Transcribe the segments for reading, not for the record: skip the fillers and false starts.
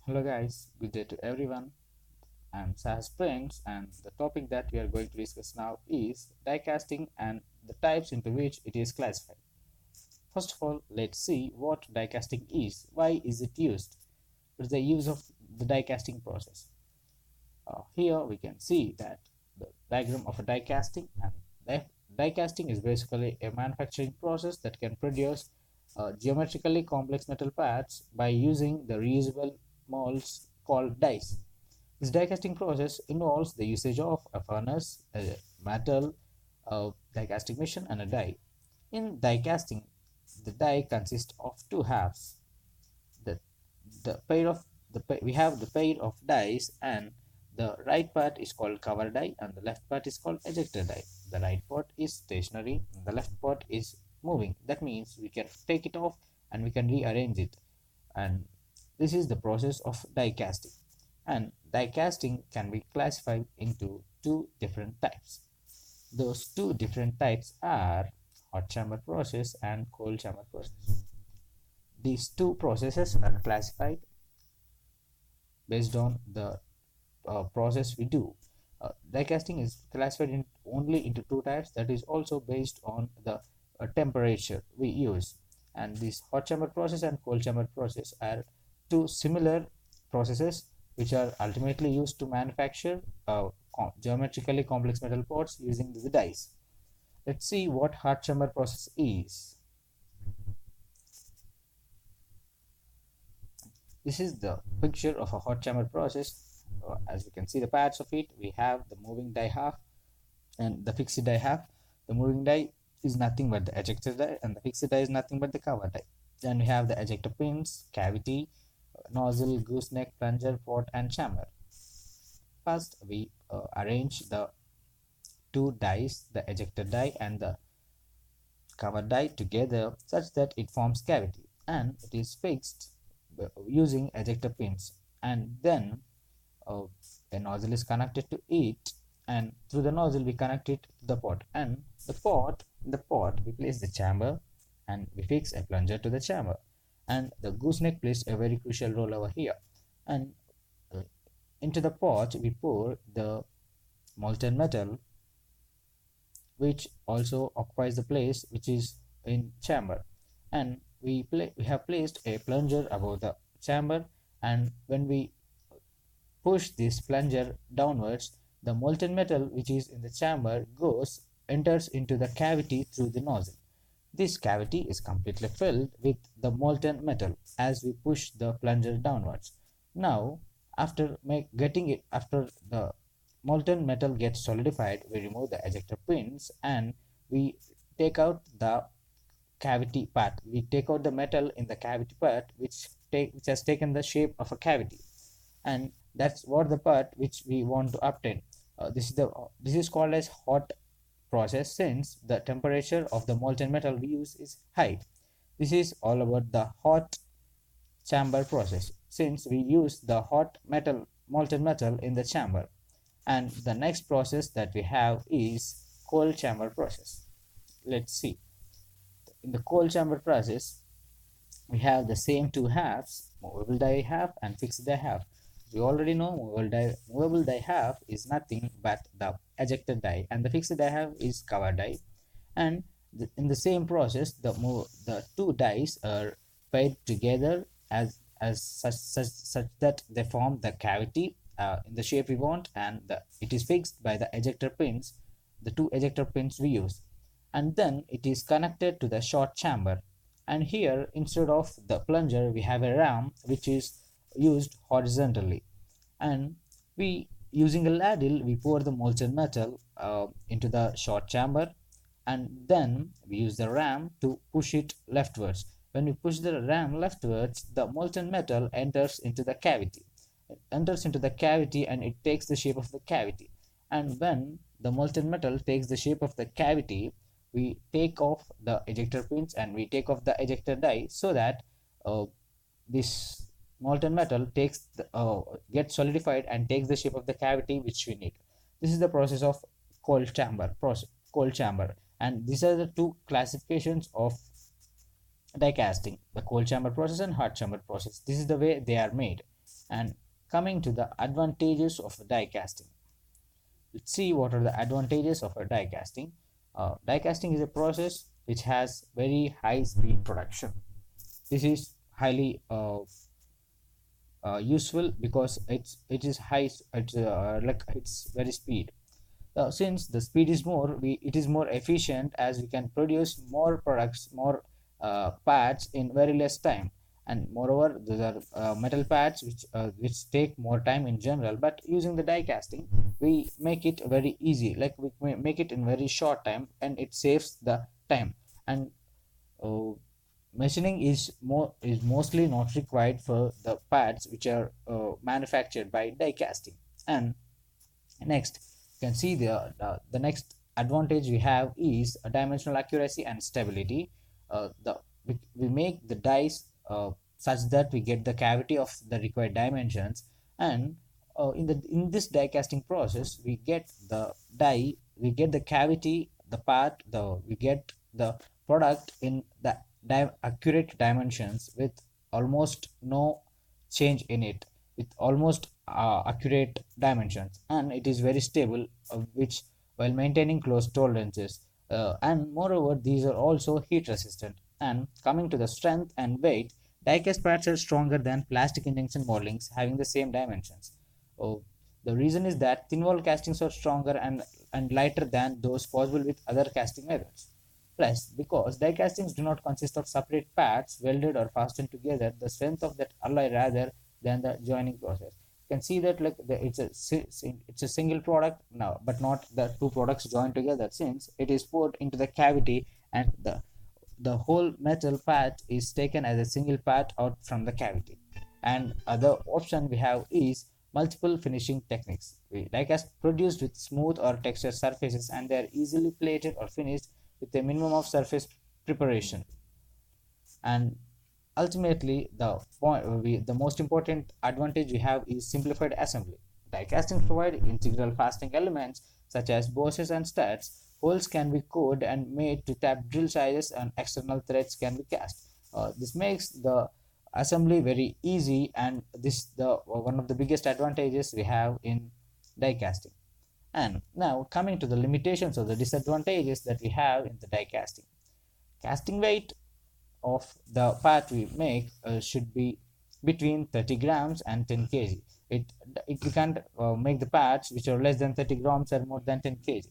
Hello guys, good day to everyone. I'm Sahas Prince and the topic that we are going to discuss now is die casting and the types into which it is classified. First of all, let's see what die casting is. Why is it used? What is the use of the die casting process? Here we can see that the diagram of a die casting, and die casting is basically a manufacturing process that can produce geometrically complex metal parts by using the reusable molds called dies. This die casting process involves the usage of a furnace, a metal, a die casting machine, and a die. In die casting, the die consists of two halves. The the pair of we have the pair of dies, and the right part is called cover die and the left part is called ejector die. The right part is stationary and the left part is moving. That means we can take it off and we can rearrange it, and this is the process of die casting. And die casting can be classified into two different types. Those two different types are hot chamber process and cold chamber process. These two processes are classified based on the process we do. Die casting is classified only into two types, that is also based on the temperature we use. And this hot chamber process and cold chamber process are two similar processes which are ultimately used to manufacture geometrically complex metal parts using the dies. Let's see what hot chamber process is. This is the picture of a hot chamber process. As you can see the parts of it, we have the moving die half and the fixed die half. The moving die is nothing but the ejector die and the fixed die is nothing but the cover die. Then we have the ejector pins, cavity, nozzle, gooseneck, plunger, pot and chamber. First we arrange the two dies, the ejector die and the cover die together such that it forms cavity, and it is fixed using ejector pins. And then uh, a nozzle is connected to it, and through the nozzle we connect it to the pot, and the pot we place the chamber and we fix a plunger to the chamber, and the gooseneck plays a very crucial role over here. And uh, into the pot we pour the molten metal, which also occupies the place which is in chamber. And we have placed a plunger above the chamber, and when we push this plunger downwards, the molten metal which is in the chamber enters into the cavity through the nozzle. This cavity is completely filled with the molten metal as we push the plunger downwards. Now, after the molten metal gets solidified, we remove the ejector pins and we take out the cavity part. We take out the metal in the cavity part which has taken the shape of a cavity, and that's what the part which we want to obtain. This is called as hot process since the temperature of the molten metal we use is high. This is all about the hot chamber process since we use the hot metal molten metal in the chamber. And the next process that we have is cold chamber process. Let's see. In the cold chamber process, we have the same two halves, movable die half and fixed die half. We already know movable die half is nothing but the ejector die and the fixed die half is cover die. And in the same process, the two dies are paired together as such that they form the cavity in the shape we want, and it is fixed by the ejector pins, the two ejector pins we use. And then it is connected to the short chamber, and here instead of the plunger we have a ram which is used horizontally, and we using a ladle we pour the molten metal into the short chamber, and then we use the ram to push it leftwards. When we push the ram leftwards, the molten metal enters into the cavity and it takes the shape of the cavity. And when the molten metal takes the shape of the cavity, we take off the ejector pins and we take off the ejector die so that this molten metal gets solidified and takes the shape of the cavity which we need. This is the process of cold chamber, and these are the two classifications of die casting: the cold chamber process and hot chamber process. This is the way they are made. And coming to the advantages of die casting, let's see what are the advantages of a die casting. Die casting is a process which has very high speed production. This is highly useful because it is high, it's very speed. Since the speed is more, it is more efficient, as we can produce more products, more pads in very less time. And moreover, these are metal pads which take more time in general, but using the die casting we make it very easy, like we make it in very short time, and it saves the time. And uh, machining is mostly not required for the pads which are manufactured by die casting. And next, you can see the next advantage we have is a dimensional accuracy and stability. We make the dies such that we get the cavity of the required dimensions. And in this die casting process we get the die, we get the cavity, the part, we get the product in the accurate dimensions with almost no change in it, with almost accurate dimensions, and it is very stable, which while maintaining close tolerances. And moreover, these are also heat resistant. And coming to the strength and weight, die-cast parts are stronger than plastic injection moldings having the same dimensions. Oh, the reason is that thin wall castings are stronger and lighter than those possible with other casting methods. Plus, because die castings do not consist of separate parts welded or fastened together, the strength of that alloy rather than the joining process. You can see that like it's a single product now, but not the two products joined together, since it is put into the cavity, and the whole metal part is taken as a single part out from the cavity. And other option we have is multiple finishing techniques. Die cast produced with smooth or textured surfaces, and they are easily plated or finished with a minimum of surface preparation. And ultimately, the most important advantage we have is simplified assembly. Die castings provide integral fastening elements such as bosses and studs. Holes can be cored and made to tap drill sizes, and external threads can be cast. This makes the assembly very easy, and this the one of the biggest advantages we have in die casting. And now coming to the limitations or the disadvantages that we have in the die casting. Casting weight of the part we make should be between 30 grams and 10 kg. We can't make the parts which are less than 30 grams or more than 10 kg.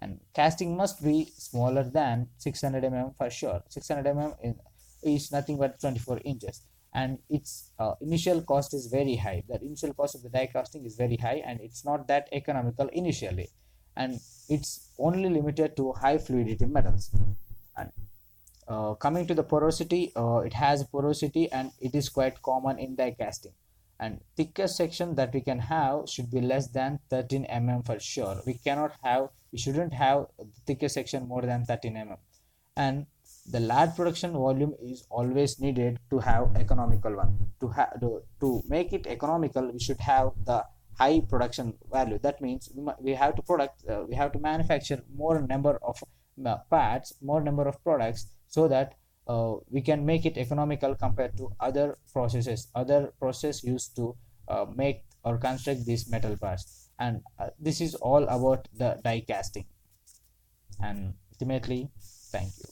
And casting must be smaller than 600 mm for sure. 600 mm is nothing but 24 inches. And its initial cost is very high. The initial cost of the die casting is very high, and it's not that economical initially. And it's only limited to high fluidity metals. And coming to the porosity, it has porosity and it is quite common in die casting. And thickest section that we can have should be less than 13 mm for sure. We shouldn't have the thickest section more than 13 mm. And the large production volume is always needed to have economical one. To make it economical, we should have the high production value. That means we have to manufacture more number of parts, more number of products, so that we can make it economical compared to other process used to make or construct these metal parts. And this is all about the die casting. And ultimately, thank you.